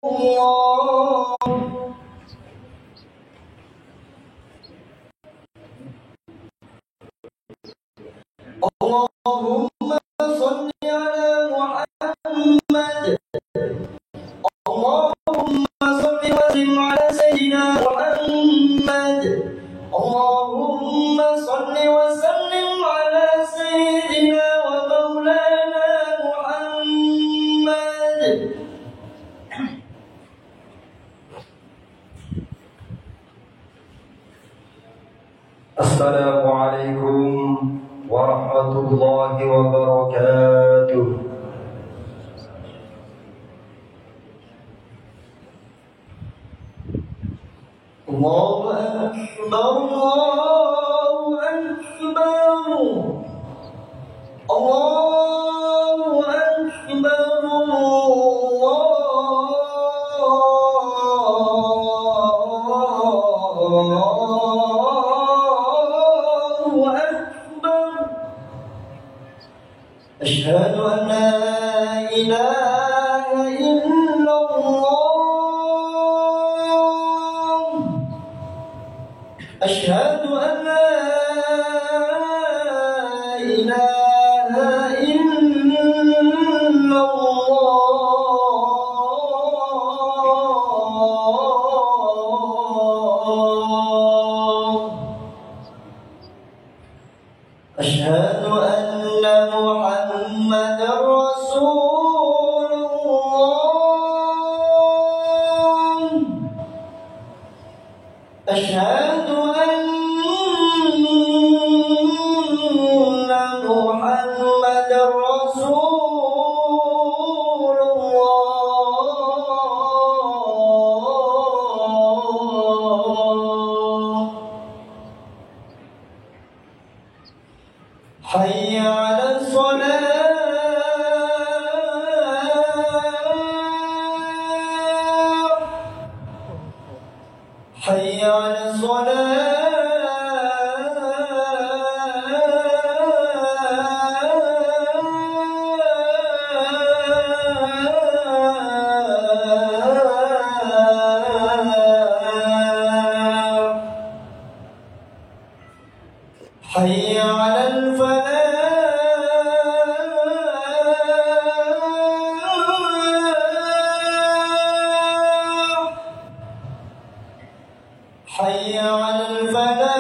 اللهم صل على محمد. اللهم صل وسلم على سيدنا محمد. اللهم صل وسلم على سيدنا ومولانا محمد. السلام عليكم ورحمة الله وبركاته. الله أكبر الله أكبر الله أكبر الله أكبر. أشهد أن لا إله إلا الله. أشهد أن لا إله إلا الله. أشهد أن محمدا رسول الله. أشهد أن محمدا رسول الله. حي على الصلاة. حي على الصلاة. حي على الفلاح. حي على الفلاح.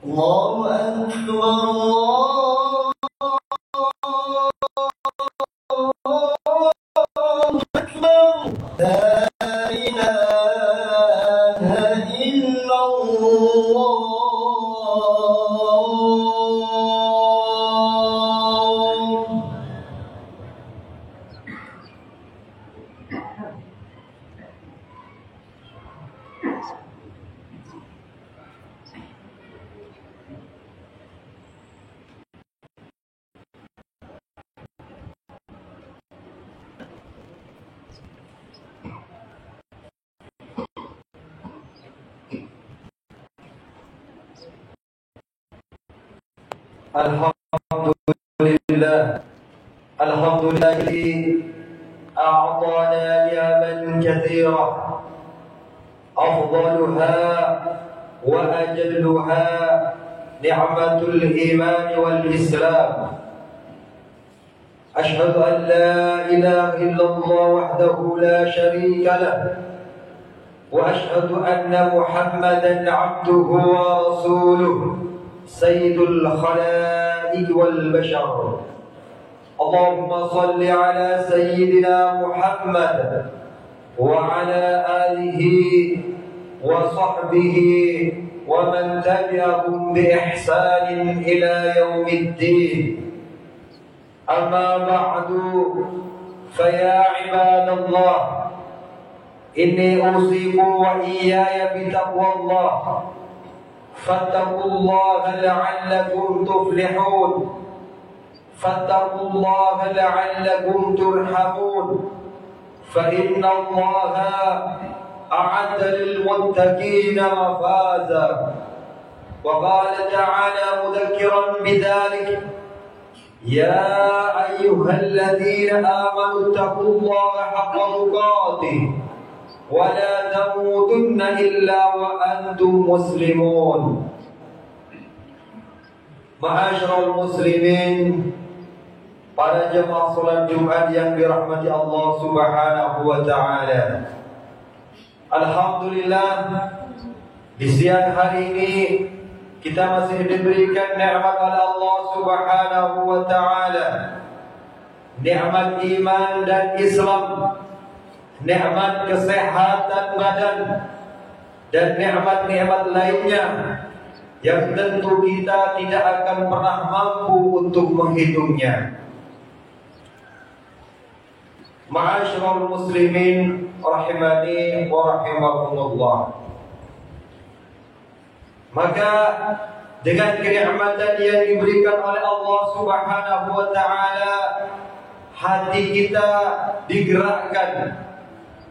الله أكبر الله أكبر. لا إله إلا الله. الحمد لله. الحمد لله الذي أعطانا نعما كثيرة أفضلها وأجلها نعمة الإيمان والإسلام. أشهد أن لا إله إلا الله وحده لا شريك له، وأشهد أن محمدا عبده ورسوله سيد الخلائق والبشر. اللهم صل على سيدنا محمد وعلى آله وصحبه ومن تبعهم بإحسان إلى يوم الدين. أما بعد، فيا عباد الله، إني أوصيكم وإياي بتقوى الله. فاتقوا الله لعلكم تفلحون. فاتقوا الله لعلكم ترحمون. فإن الله أعد للمتقين مفازا. وقال تعالى مذكرا بذلك: يا أيها الذين آمنوا اتقوا الله حق تقاته ولا تموتن إلا وأنتم مسلمون. Ma'asyiral muslimin, para jemaah salat Jumat yang dirahmati Allah Subhanahu wa taala. Alhamdulillah, di siang hari ini kita masih diberikan nikmat oleh Allah Subhanahu wa taala. Nikmat iman dan Islam, nikmat kesehatan badan, dan nikmat-nikmat lainnya yang tentu kita tidak akan pernah mampu untuk menghitungnya. Ma'asyiral muslimin rahimani wa rahimakumullah. Maka dengan kenikmatan yang diberikan oleh Allah Subhanahu wa taala, hati kita digerakkan,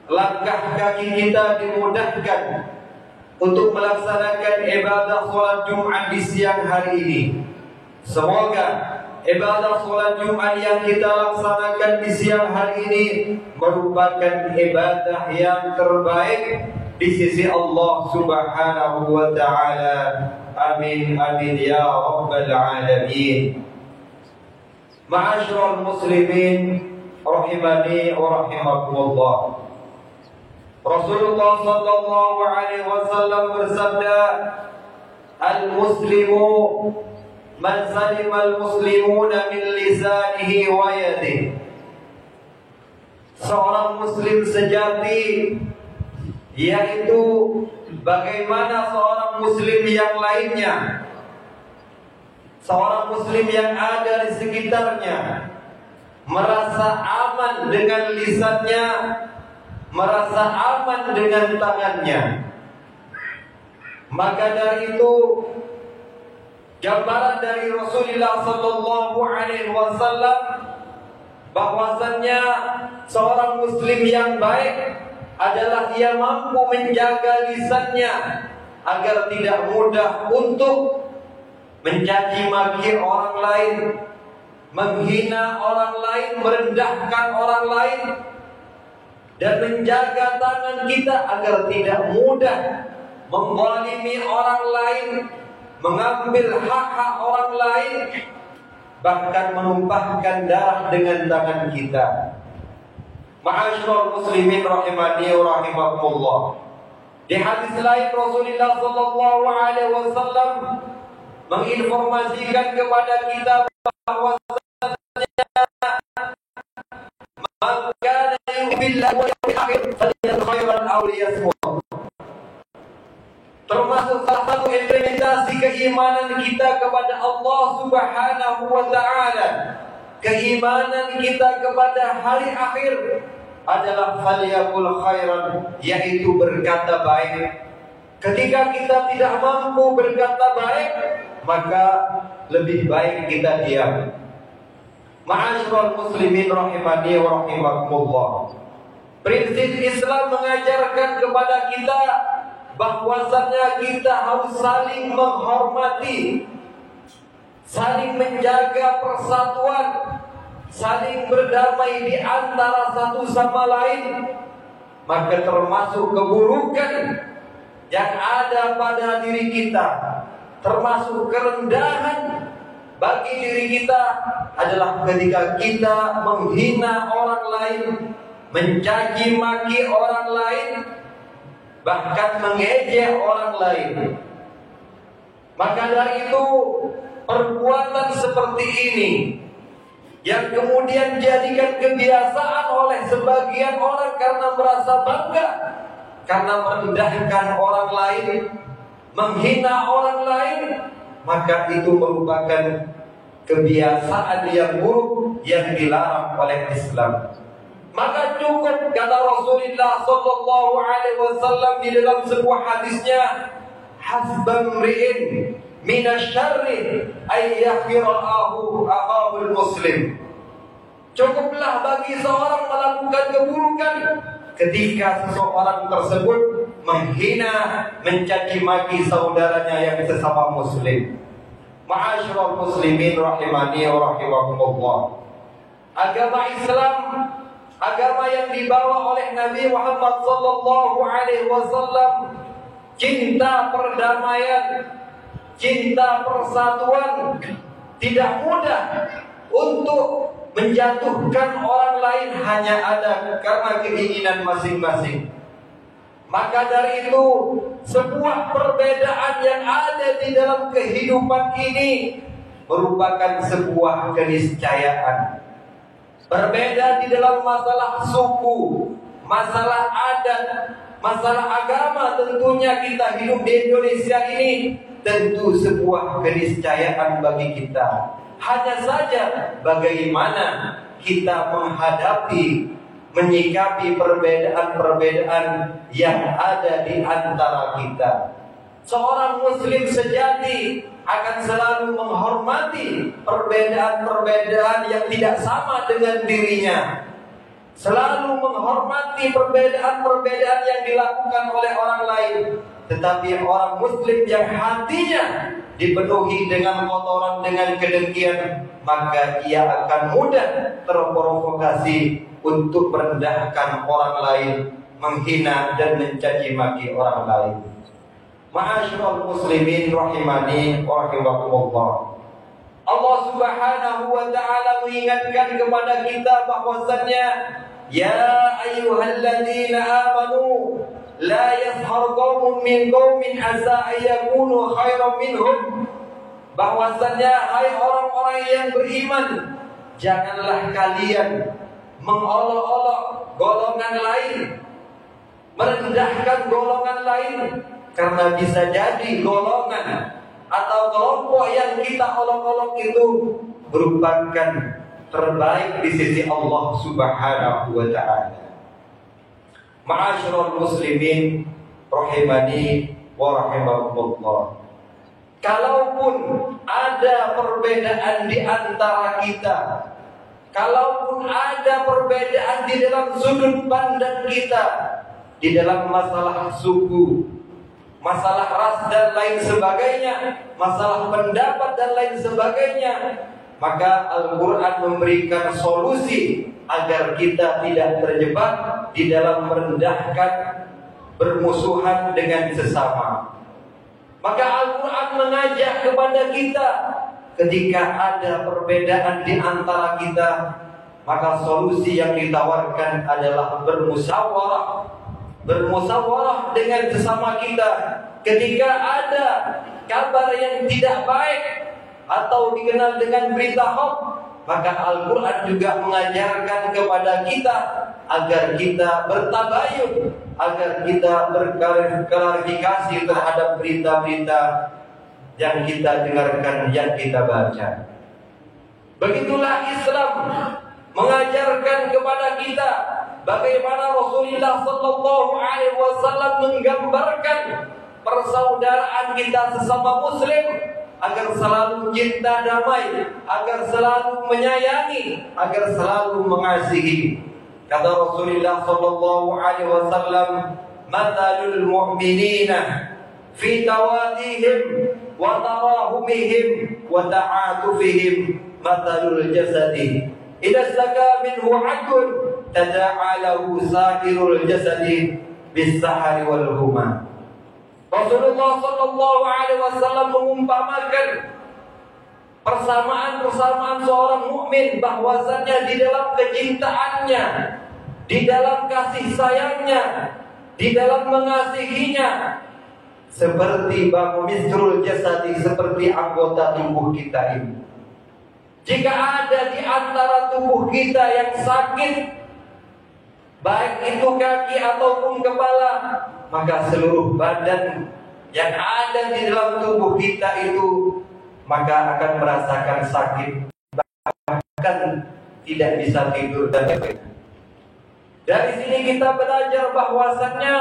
langkah kaki kita dimudahkan untuk melaksanakan ibadah salat Jumat di siang hari ini. Semoga ibadah salat Jumat yang kita laksanakan di siang hari ini merupakan ibadah yang terbaik di sisi Allah Subhanahu wa taala. Amin amin ya rabbal alamin. Ma'asyiral muslimin rahimani wa rahimakumullah. Rasulullah sallallahu alaihi wasallam bersabda, "Al-muslimu man salima al-muslimuna min lisanihi wa yadihi." Seorang muslim sejati yaitu bagaimana seorang muslim yang lainnya, seorang muslim yang ada di sekitarnya merasa aman dengan lisannya, merasa aman dengan tangannya. Maka dari itu, gambaran dari Rasulullah sallallahu alaihi wasallam bahwasannya seorang muslim yang baik adalah ia mampu menjaga lisannya agar tidak mudah untuk mencaci maki orang lain, menghina orang lain, merendahkan orang lain, dan menjaga tangan kita agar tidak mudah menzalimi orang lain, mengambil hak-hak orang lain, bahkan menumpahkan darah dengan tangan kita. Ma'asyiral muslimin rahimani wa rahimakumullah. Di hadis lain Rasulullah sallallahu alaihi wasallam menginformasikan kepada kita bahwa maka billahi wal yawmil akhir falyan khairan aw liyasmut. Termasuk salah satu implementasi keimanan kita kepada Allah Subhanahu wa taala, keimanan kita kepada hari akhir adalah falyakul khairan, yaitu berkata baik. Ketika kita tidak mampu berkata baik, maka lebih baik kita diam. Ma'asyiral muslimin rahimani wa rahimakumullah. Prinsip Islam mengajarkan kepada kita bahwasannya kita harus saling menghormati, saling menjaga persatuan, saling berdamai di antara satu sama lain. Maka termasuk keburukan yang ada pada diri kita, termasuk kerendahan bagi diri kita adalah ketika kita menghina orang lain, mencaci maki orang lain, bahkan mengejek orang lain. Maka dari itu perbuatan seperti ini yang kemudian jadikan kebiasaan oleh sebagian orang karena merasa bangga, karena merendahkan orang lain, menghina orang lain, maka itu merupakan kebiasaan yang buruk yang dilarang oleh Islam. Maka cukup kata Rasulullah sallallahu alaihi wasallam di dalam sebuah hadisnya, hasbam ri'in minasyarri ay yakhirahu akhahul muslim. Cukuplah bagi seorang melakukan keburukan ketika seseorang tersebut menghina, mencaci maki saudaranya yang sesama muslim. Ma'asyiral muslimin rahimani wa rahimakumullah. Agama Islam, agama yang dibawa oleh Nabi Muhammad sallallahu alaihi wasallam, cinta perdamaian, cinta persatuan, tidak mudah untuk menjatuhkan orang lain hanya ada karena keinginan masing-masing. Maka dari itu, sebuah perbedaan yang ada di dalam kehidupan ini merupakan sebuah keniscayaan. Berbeda di dalam masalah suku, masalah adat, masalah agama, tentunya kita hidup di Indonesia ini tentu sebuah keniscayaan bagi kita. Hanya saja bagaimana kita menghadapi, menyikapi perbedaan-perbedaan yang ada di antara kita. Seorang muslim sejati akan selalu menghormati perbedaan-perbedaan yang tidak sama dengan dirinya. Selalu menghormati perbedaan-perbedaan yang dilakukan oleh orang lain. Tetapi orang muslim yang hatinya dipenuhi dengan kotoran, dengan kedengkian, maka ia akan mudah terprovokasi untuk merendahkan orang lain, menghina dan mencaci maki orang lain. Ma'asyiral muslimin rahimani wa rahimakumullah. Allah Subhanahu wa taala mengingatkan kepada kita bahwasannya, ya ayyuhalladzina amanu la yaskhar qaumun min qaumin asa ayyakunu khairan minhum. Bahwasannya hai orang-orang yang beriman, janganlah kalian mengolok-olok golongan lain, merendahkan golongan lain, karena bisa jadi golongan atau kelompok yang kita olok-olok itu merupakan terbaik di sisi Allah Subhanahu wa taala. Ma'asyiral muslimin rahimani wa rahimakumullah. Kalaupun ada perbedaan di antara kita, kalaupun ada perbedaan di dalam sudut pandang kita, di dalam masalah suku, masalah ras dan lain sebagainya, masalah pendapat dan lain sebagainya, maka Al-Quran memberikan solusi agar kita tidak terjebak di dalam merendahkan, bermusuhan dengan sesama. Maka Al-Quran mengajak kepada kita, ketika ada perbedaan di antara kita, maka solusi yang ditawarkan adalah bermusyawarah. Bermusyawarah dengan sesama kita. Ketika ada kabar yang tidak baik atau dikenal dengan berita hoax, maka Al-Quran juga mengajarkan kepada kita agar kita bertabayun, agar kita berklarifikasi terhadap berita-berita yang kita dengarkan, yang kita baca. Begitulah Islam mengajarkan kepada kita bagaimana Rasulullah sallallahu alaihi wasallam menggambarkan persaudaraan kita sesama muslim agar selalu cinta damai, agar selalu menyayangi, agar selalu mengasihi. Kata Rasulullah sallallahu alaihi wasallam, "Matsalul mu'minina fi tawadihim wa tarahumihim wa ta'atufihim matsalul jasadi idza istaka minhu 'adun tada'a lahu sa'irul jasadi bis-sahari wal huma." Rasulullah sallallahu alaihi wasallam mengumpamakan persamaan seorang mukmin bahwasannya di dalam kecintaannya, di dalam kasih sayangnya, di dalam mengasihinya seperti misrul jasadi, seperti anggota tubuh kita ini. Jika ada di antara tubuh kita yang sakit, baik itu kaki ataupun kepala, maka seluruh badan yang ada di dalam tubuh kita itu maka akan merasakan sakit, bahkan tidak bisa tidur dan sebagainya. Dari sini kita belajar bahwasannya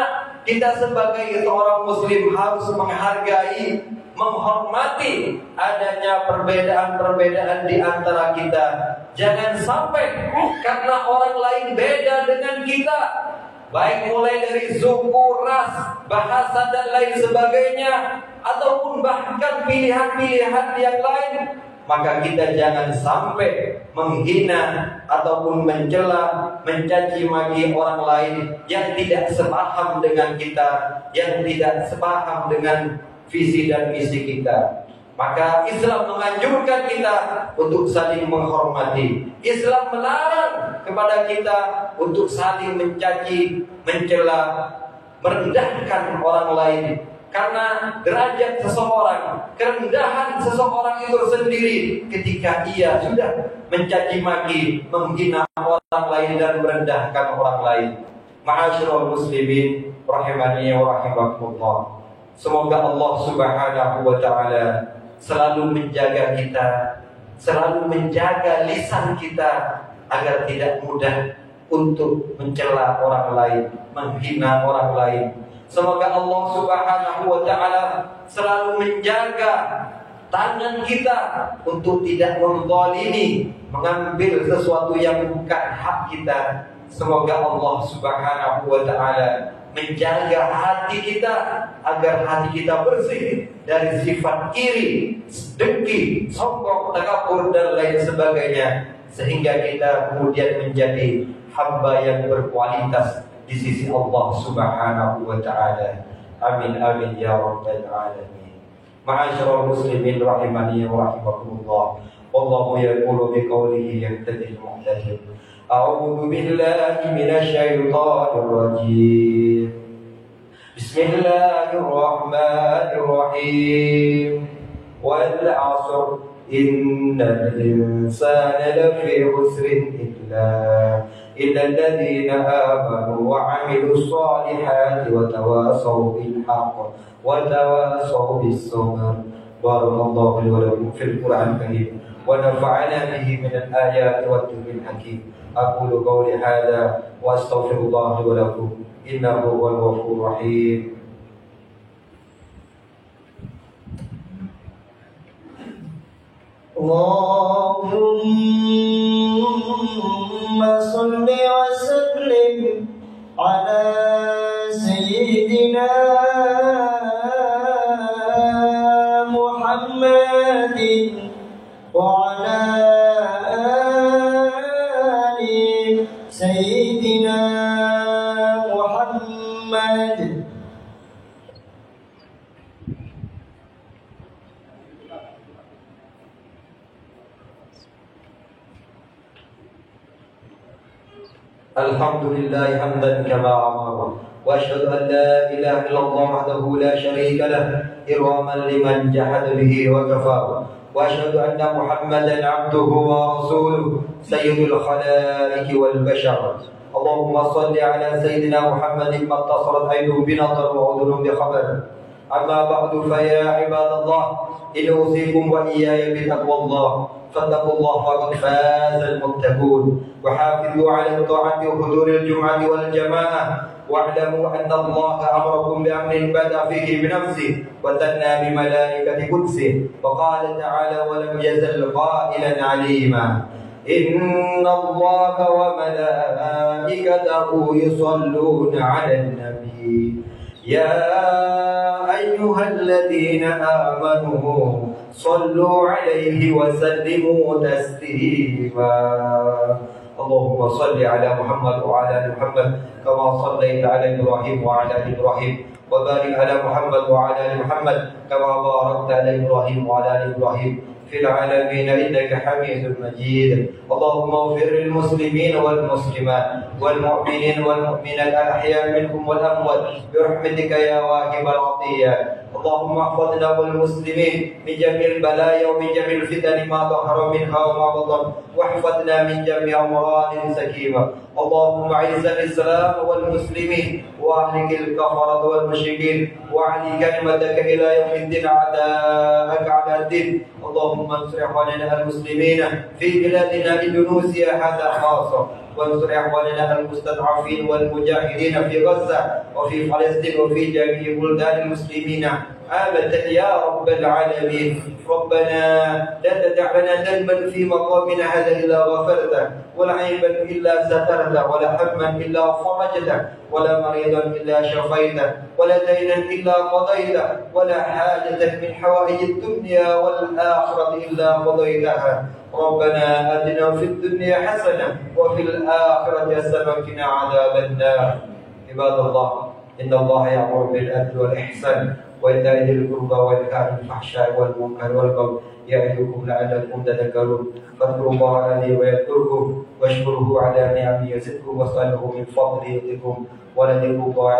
kita sebagai seorang muslim harus menghargai menghormati adanya perbedaan-perbedaan di antara kita. Jangan sampai karena orang lain beda dengan kita, baik mulai dari suku, ras, bahasa dan lain sebagainya, ataupun bahkan pilihan-pilihan yang lain, maka kita jangan sampai menghina ataupun mencela, mencaci maki orang lain yang tidak sepaham dengan kita, yang tidak sepaham dengan visi dan misi kita. Maka Islam menganjurkan kita untuk saling menghormati. Islam melarang kepada kita untuk saling mencaci, mencela, merendahkan orang lain. Karena derajat seseorang, kerendahan seseorang itu sendiri ketika ia sudah mencaci maki, menghina orang lain dan merendahkan orang lain. Ma'asyiral muslimin rahimani wa rahimakumullah. Semoga Allah Subhanahu wa taala selalu menjaga kita, selalu menjaga lisan kita agar tidak mudah untuk mencela orang lain, menghina orang lain. Semoga Allah Subhanahu wa taala selalu menjaga tangan kita untuk tidak menzalimi, mengambil sesuatu yang bukan hak kita. Semoga Allah Subhanahu wa taala menjaga hati kita agar hati kita bersih dari sifat iri, dengki, sombong, takabur dan lain sebagainya, sehingga kita kemudian menjadi hamba yang berkualitas di sisi Allah Subhanahu wa taala. Amin amin ya rabbal alamin. Ma'asyiral muslimin rahimani wa rahimakumullah. Wallahu yaqulu biqawlihi yaqtadil muhtadin. A'udzu billahi minasy syaithanir rajim. Bismillahirrahmanirrahim. Wal 'ashr innal insana lafi khusrin illa alladhina amanu wa 'amilus solihati wa tawasaw bil haqq wa tawasaw bis sabr. Barakallahu li wa lakum fil Qur'anil karim wa nafa'ana bihi minal ayati wat dhikril hakim. Aqulu qawli hadha wa astaghfirullah li wa lakum innahu huwal ghafurur rahim. Allahumma salli wa sallim ala sayyidina Muhammadin wa ala ali sayyidina Muhammad. Alhamdulillah hamdan kama amara wa asyhadu an la ilaha illallah wahdahu la syarika lah iraman liman jahada bihi wa kafara wa asyhadu anna Muhammadan abduhu wa rasuluhu sayyidul khalaiqi wal bashar. Allahumma salli ala sayyidina Muhammadin mattasarat aynuhu binadar wa udhunum bi khabar. Amma ba'du fa ya ibadallah in usikum wa iyaya bi taqwallah. فاتقوا الله فقد فاز المتقون وحافظوا على الطاعة وحضور الجمعة والجماعة واعلموا أن الله أمركم بأمر بدأ فيه بنفسه وثنى بملائكة قدسه وقال تعالى ولم يزل قائلا عليما إن الله وملائكته يصلون على النبي يا أيها الذين آمنوا صلوا عليه وسلموا تسليما. اللهم صل على محمد وعلى آل محمد كما صليت على إبراهيم وعلى آل إبراهيم وبارك على محمد وعلى آل محمد كما باركت على إبراهيم وعلى آل إبراهيم في العالمين إنك حميد مجيد. اللهم اغفر للمسلمين والمسلمات والمؤمنين والمؤمنات الأحياء منهم والأموات برحمتك يا واهب العطيات. اللهم احفظنا والمسلمين من جميع البلايا ومن جميع الفتن ما ظهر منها وما بطن واحفظنا من جميع أمراض سكيمة. اللهم اعز الإسلام والمسلمين وأهلك الكفرة والمشركين واعلي كلمتك إلى يوم الدين أعداءك على الدين. اللهم انصر إخواننا المسلمين في بلادنا إندونيسيا هذا خاصة وانصر إخواننا المستضعفين والمجاهدين في غزة وفي فلسطين وفي جميع بلدان المسلمين عامة يا رب العالمين. ربنا لا تدع لنا ذنبا في مقامنا هذا إلا غفرته، ولا عيبا إلا سترته، ولا هما إلا فرجته، ولا مريضا إلا شفيته، ولا دينا إلا قضيته، ولا حاجة من حوائج الدنيا والآخرة إلا قضيتها. ربنا آتنا في الدنيا حسنة وفي الآخرة حسنة وقنا عذاب النار. عباد الله، إن الله يأمر بالعدل والإحسان وإيتاء ذي القربى وينهى عن الفحشاء والمنكر والبغي يعظكم لعلكم تذكرون. فاذكروا الله العلي ويذكركم واشكروه على نعمه يزدكم واسألوه من فضله يؤتكم ولذكر الله